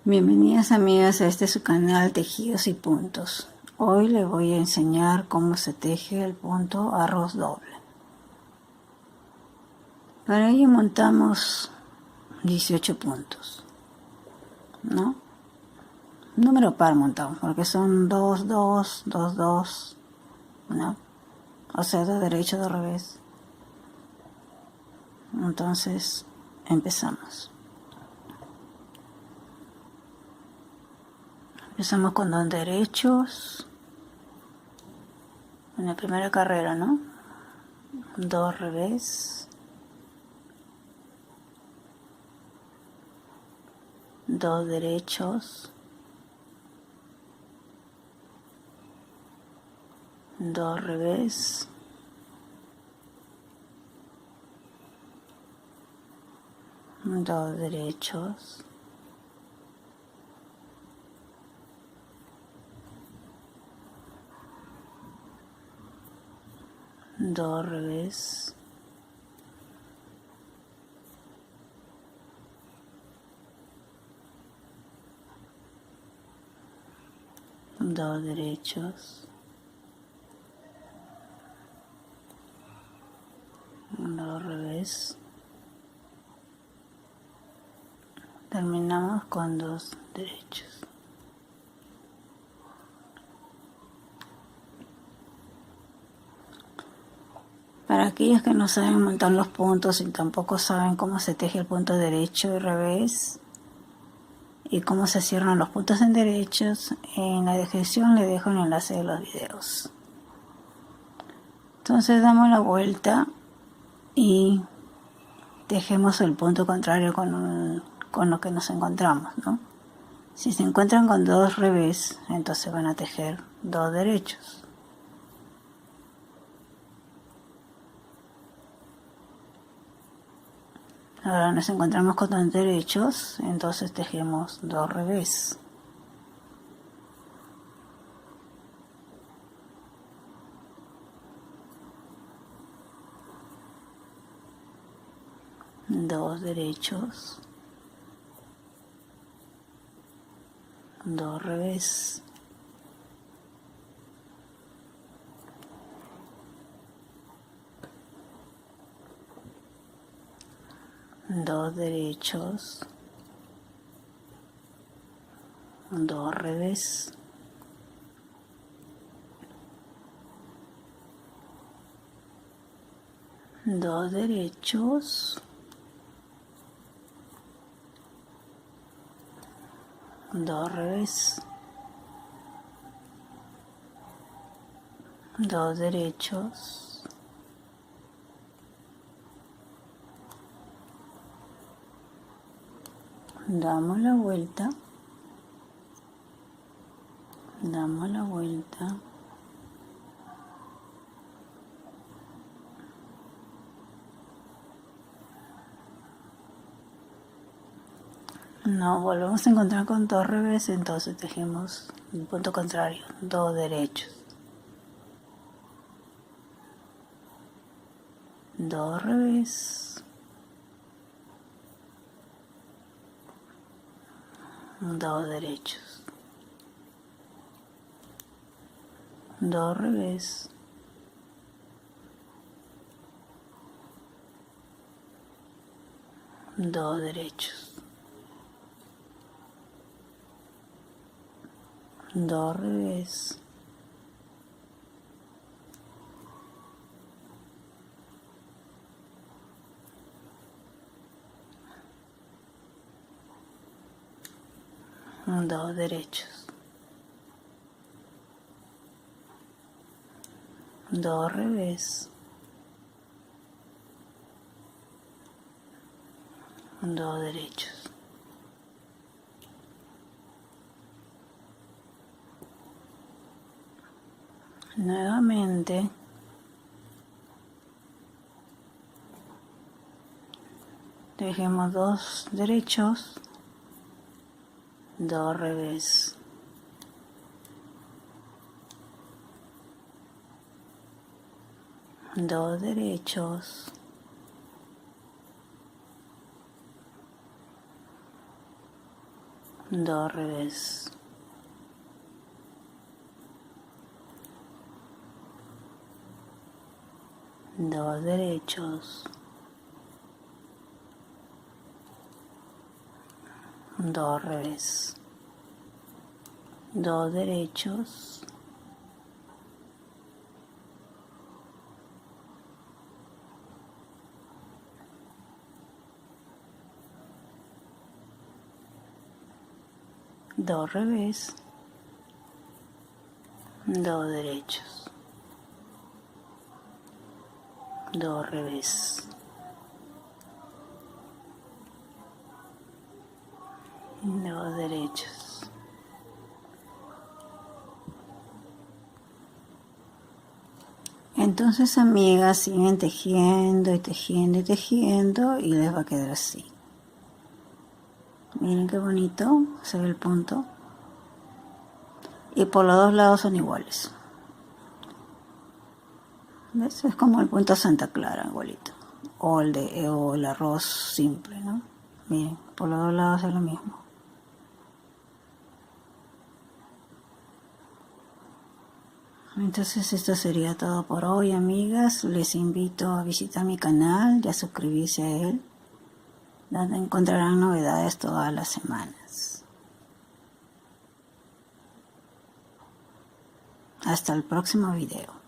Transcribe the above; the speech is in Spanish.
Bienvenidas amigas a este su canal Tejidos y Puntos. Hoy les voy a enseñar cómo se teje el punto arroz doble. Para ello montamos 18 puntos, ¿no? Número par montamos porque son 2, 2, 2, 2, ¿no? O sea, de derecho, de revés. Entonces empezamos. Empezamos con 2 derechos. En la primera carrera, ¿no? 2 revés. 2 derechos. 2 revés. 2 derechos. 2 revés. 2 derechos. 2 revés. Terminamos con 2 derechos. Para aquellos que no saben montar los puntos y tampoco saben cómo se teje el punto derecho y revés y cómo se cierran los puntos en derechos, en la descripción les dejo el enlace de los videos. Entonces damos la vuelta y tejemos el punto contrario con lo que nos encontramos, ¿no? Si se encuentran con 2 revés, entonces van a tejer 2 derechos. Ahora nos encontramos con 2 derechos, entonces tejemos 2 revés. Dos derechos, 2 revés, 2 derechos, 2 revés, 2 derechos, 2 revés, 2 derechos, 'damos la vuelta, 'nos volvemos a encontrar con 2 revés, entonces tejemos el punto contrario, 2 derechos, 2 revés, 2 derechos, 2 revés, 2 derechos, 2 revés, 2 derechos, 2 revés, 2 derechos. Nuevamente tejemos 2 derechos, 2 revés, 2 derechos, 2 Do revés, do derechos, do revés, do derechos, do revés, do derechos, do revés, do derechos. Entonces, amigas, siguen tejiendo y tejiendo y tejiendo y les va a quedar así. Miren qué bonito se ve el punto. Y por los dos lados son iguales. ¿Ves? Es como el punto Santa Clara, igualito. O el arroz simple, ¿no? Miren, por los dos lados es lo mismo. Entonces esto sería todo por hoy, amigas. Les invito a visitar mi canal y a suscribirse a él, donde encontrarán novedades todas las semanas. Hasta el próximo video.